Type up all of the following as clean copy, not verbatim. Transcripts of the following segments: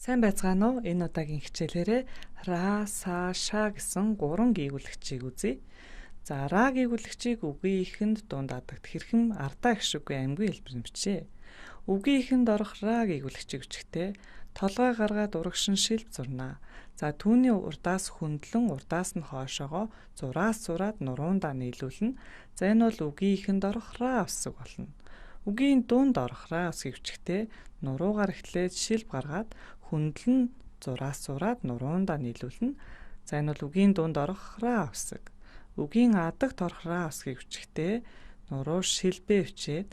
Сайн байцгаана уу? Энэ удаагийн хичээлээрээ ра, са, ша гэсэн 3 гүйгүүлэгчийг үзье. За, ра гүйгүүлэгчийг үгийн ихэнд дунд адагт хэрхэн ардаа их шиггүй амьгүй хэлбэр бичээ. Үгийн ихэнд орох ра гүйгүүлэгчийг үчигтээ толгой гаргаад урагшин шилб зурнаа. За, түүний урдаас хөндлөн урдаас нь хоошоогоо зураас зураад нуруундаа нийлүүлнэ. За, энэ бол үгийн ихэнд орох ра усаг болно. Үгийн дунд орох ра усгийг үчигтээ нуруугаар эхлээд шилб гаргаад хөндлөн зураас зураад нуруундаа нийлүүлнэ. За, энэ бол үгийн дунд орох ра усаг. Үгийн адагт орох ра усгийг үчигтээ нуруу шилбээ өчээд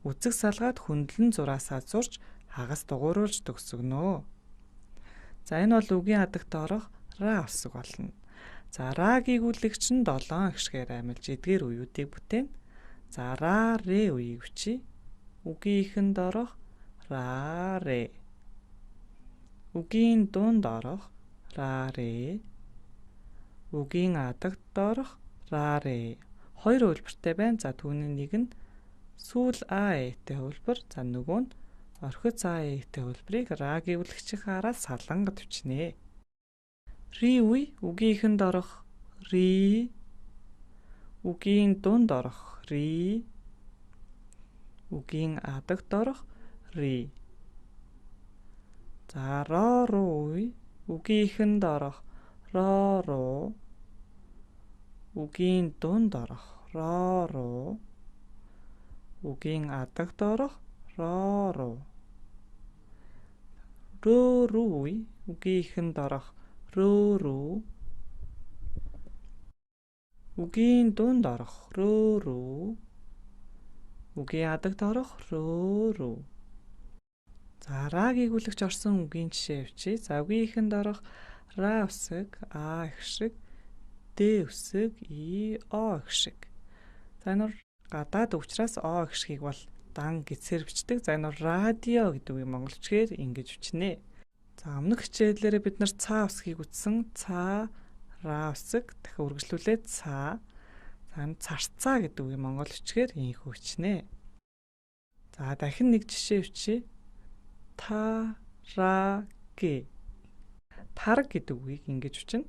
үзэг салгаад хөндлөн зураасаа зурж хагас дугууруулж төгсгөнөө. За, энэ бол үгийн адагт орох ра усаг болно. За, ра гүйгүүлэгч нь 7 гişгээр аймалж эдгээр үеүүдийг бүтээн. За, ра, ре үеийг бичье. Үгийн ихэнд орох ра, ре. Үгийн дунд орох ра, ре. Үгийн адагт орох ра, ре. Хоёр хөлбөртэй байна. За, түүний нэг нь сүүл а этэй хөлбөр. За, нөгөө нь орхиц а этэй хөлбөрийг ра гүйгүүлэгчийн хараад салангад бичнэ. Ри үе үгийн ихэнд орох ри. Үгийн дунд орох ри. Үгийн адагт орох ри. За, ро руу үе үгийн ихэнд орох ро руу. Үгийн дунд орох ро руу. Үгийн адагт орох ро руу. Рөө рүү үе үгийн ихэнд орох рөө рүү. Үгийн дунд орох рөө рүү. Үгийн адагт орох рөө рүү. За, ра гүйгүүлэгч орсон үгийн жишээ бичье. За, үгийн ихэнд орох ра усаг а их шиг, д усаг и о их шиг. За, энэ гадаад өвчраас о их шигийг бол дан гэцээр бичдэг. За, энэ радио гэдэг үгийг монголчгээр ингэж бичнэ. За, өмнөх хичээлээрээ бид нар ца усгийг үтсэн. Ца, ра усаг дахин үргэлжлүүлээд ца. За, царцаа гэдэг үгийг монголчгээр ийхүү бичнэ. За, дахин нэг жишээ бичье. Та, ра, гэ. Тараг гэдэг үгийг ингэж бичнэ.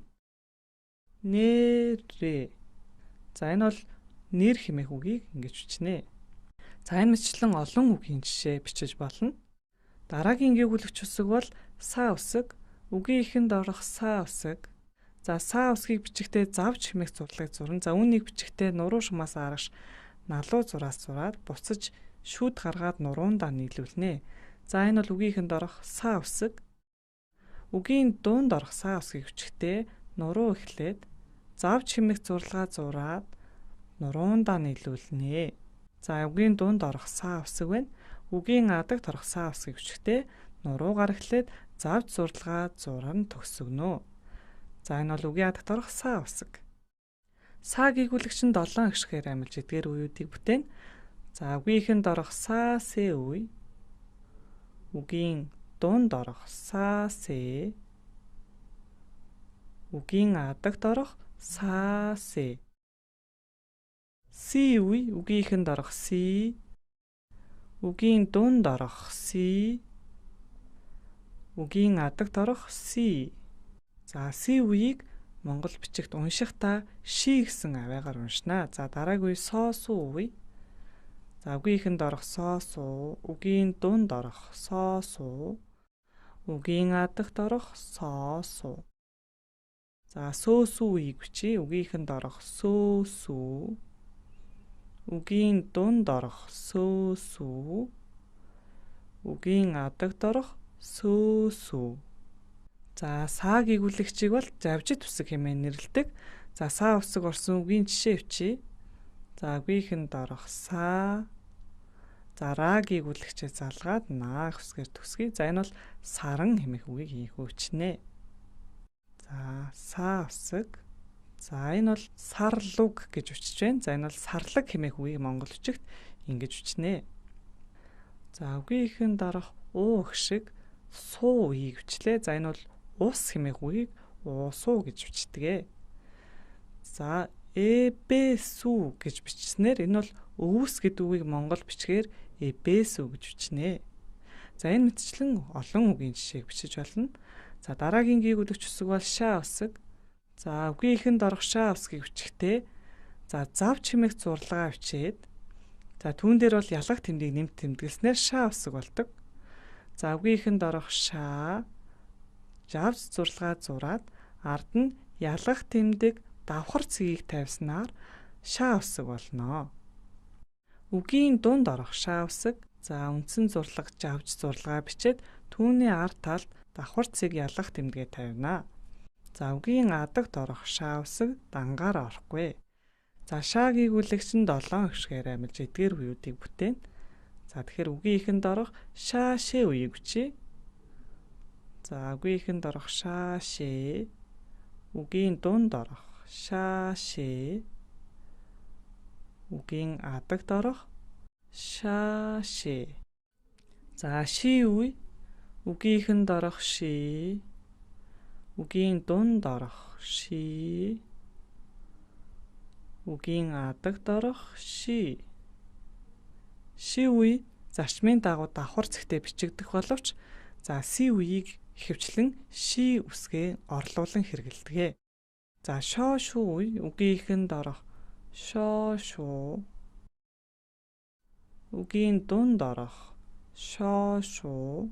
Нэрэ. За, энэ бол нэр хэмээх үгийг ингэж бичнэ. За, энэ мэтлэн олон үгийн жишээ бичиж болно. Дараагийн гүйгүүлэгч усаг бол са усаг. Үгийн ихэнд орох са усаг. За, са усгийг бичихдээ завж хэмээх зурлагыг зурна. За, үүнийг бичихдээ нуруу шумаас аргаш налуу зураас зураад буцаж шүд гаргаад нуруундаа нийлүүлнэ. За, энэ бол үгийн ихэнд орох са усаг. Үгийн дунд орох са усгийг бичихдээ нуруу эхлээд завж хэмээх зурлагаа зураад нуруундаа нийлүүлнэ. За, үгийн дунд орох са усаг байна. Үгийн адагт орох са усгийг бичихдээ нуруугаар эхлээд завж зурлагаа зуран төгсгөнө. За, энэ бол үгийн адагт орох са усаг. Са гүйгүүлэгч нь 7 гişгээр аймалж эдгээр үеүүдийг бүтээн. За, үгийн ихэнд орох са, сэ үе. Үгийн дунд орох са, сэ. Үгийн адагт орох са, сэ. Си үе үгийн ихэнд орох си. Үгийн дунд орох си. Үгийн адагт орох си. За, си үеийг монгол бичигт уншихдаа ши гэсэн авиагаар уншнаа. За, дараагийн үе со, су үе. За, үгийн ихэнд орох со, су. Үгийн дунд орох со, су. Үгийн адагт орох со, су. За, сөө, сүү үеийг бичье. Үгийн ихэнд орох сөө, сүү. Үгийн дунд орох сөө, сүү. Үгийн адагт орох сөө, сүү. За, са гүйгүүлэгчийг бол завжид усаг хэмээн нэрлэдэг. За, са усаг орсон үгийн жишээ бичье. За, үгийн ихэнд орох са. За, ра гүйгүүлэгчээ залгаад наах усгээр төгсгий. За, энэ бол саран хэмээх үгийг ийхүү бичнэ. За, са усаг. За, энэ бол сарлуг гэж бичиж байна. За, энэ бол сарлаг хэмээх үгийг монгол бичигт ингэж бичнэ. За, үгийн ихэнд орох уу их шиг суу үеийг бичлээ. За, энэ бол ус хэмээх үгийг уусуу гэж бичдэг. За, эбэсүү гэж бичснээр энэ бол өвс гэдэг үгийг монгол бичгээр эбэсүү гэж бичнэ. За энэ мэтчлэн олон үгийн жишээг бичиж болно. За дараагийн гүйгүүлэгч үсэг бол шаа үсэг. За үгийн ихэнд орох шаа үсгийг бичихтэй за зав чимээх зурлагаа бичээд за түүн дээр бол ялах тэмдгийг нэмт тэмдэглэснээр шаа үсэг болдог. За үгийн ихэнд орох шаа жавс зурлагаа зураад ард нь ялах тэмдэг давхар цэгийг тавьснаар шаа үсэг болно. Үгийн дунд орох шаа үсэг за үндсэн зурлаг жавж зурлагаа бичээд түүний ард талд давхар цэг ялах тэмдгээ тавина. За үгийн адагт орох шаа үсэг дангаар орохгүй. За шаа гүйгүүлэгч нь 7 гişгээр амилж эдгээр үеүүдийг бүтээн. За тэгэхээр үгийн ихэнд орох шаа шээ үеийг бичье. За үгийн ихэнд орох шаа шээ, үгийн дунд орох шаа шээ, үгийн адагт орох шаа шээ. За ши үе үгийн ихэнд орох ши, үгийн дунд орох ши, үгийн адагт орох ши. Ши үе зарчмын дагуу давхар цэгтэй бичигдэх боловч за си үеийг ихэвчлэн ши үсгээ орлуулан хэрэглэдэг. За шоо шүү үе үгийн ихэнд орох шоо шүү, үгийн дунд орох шоо шүү,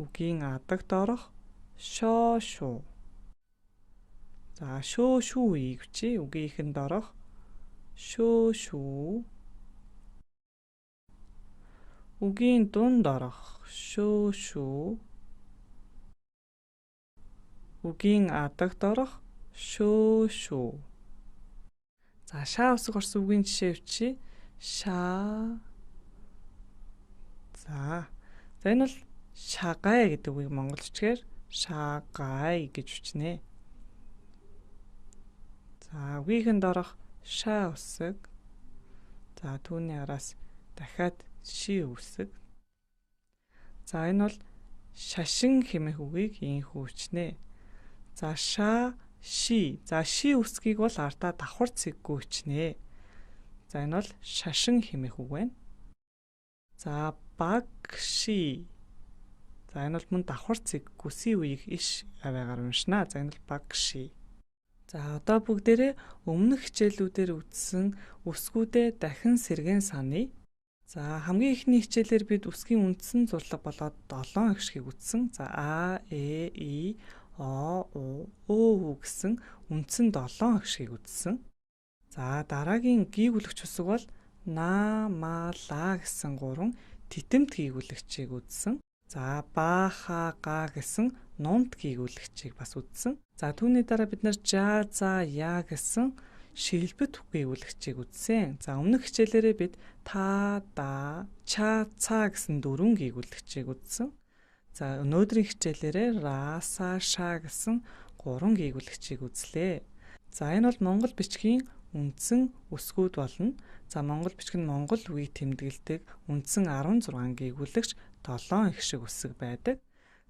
үгийн адагт орох шоо шүү. За шөө шүү үеийг бичиж үгийн ихэнд орох шөө шүү, үгийн дунд орох шөө шүү, үгийн адагт орох шөө шүү. За шаа үсэг орсон үгийн жишээ бичиж шаа. За энэ бол шагай гэдэг үгийг монголчгаар шаагай гэж бичнэ. За үгийнхэнд орох шаа үсэг. За түүний араас дахиад ши үсэг. За энэ бол шашин хэмээх үгийг ийхүү бичнэ. За шаа ши. За ши үсгийг бол артаа давхар цэггүй бичнэ. За энэ бол шашин хэмээх үг байна. За баг ши. За энэ бол мөн давхар цэггүй си үеийг иш аваагаар уншнаа. За энэ бол баг ши. За одоо бүгдээрээ өмнөх хичээлүүдээр үзсэн үсгүүдээ дахин сэргээн саная. За хамгийн ихний хичээлээр бид үсгийн үндсэн зурлаг болоод 7 гişгийг үзсэн. За а, э, и, о, у, өө гэсэн үндсэн 7 гişгийг үзсэн. За дараагийн гүйгүүлэгч үсэг бол на, ма, ла гэсэн 3 титэмт гүйгүүлэгчийг үзсэн. За ба, ха, га гэсэн нунт гүйгүүлэгчийг бас үзсэн. За түүний дараа бид нэр жа, за, я гэсэн шилбэт гүйгүүлэгчийг үзсэн. За өмнөх хичээлээрээ бид та, да, ча, ца гэсэн 4 гүйгүүлэгчийг үзсэн. За өнөөдрийн хичээлээрээ ра, са, ша гэсэн 3 гүйгүүлэгчийг үзлээ. За энэ бол монгол бичгийн үндсэн үсгүүд болно. За монгол бичгийн монгол үгийг тэмдэглэдэг үндсэн 16 гүйгүүлэгч 7 их шиг үсэг байдаг.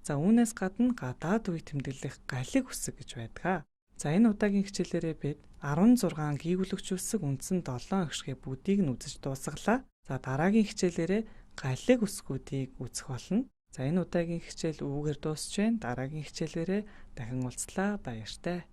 За үүнээс гадна гадаад үгийг тэмдэглэх галиг үсэг гэж байдаг. За энэ удаагийн хичээлээрээ бид 16 гүйгүүлэгч үсэг үндсэн 7 гişгээ бүгдийг нь үзэж дуусгалаа. За дараагийн хичээлээрээ галиг үсгүүдийг үзэх болно. За энэ удаагийн хичээл үүгээр дуусч байна. Дараагийн хичээлээрээ дахин уулзлаа. Баяртай.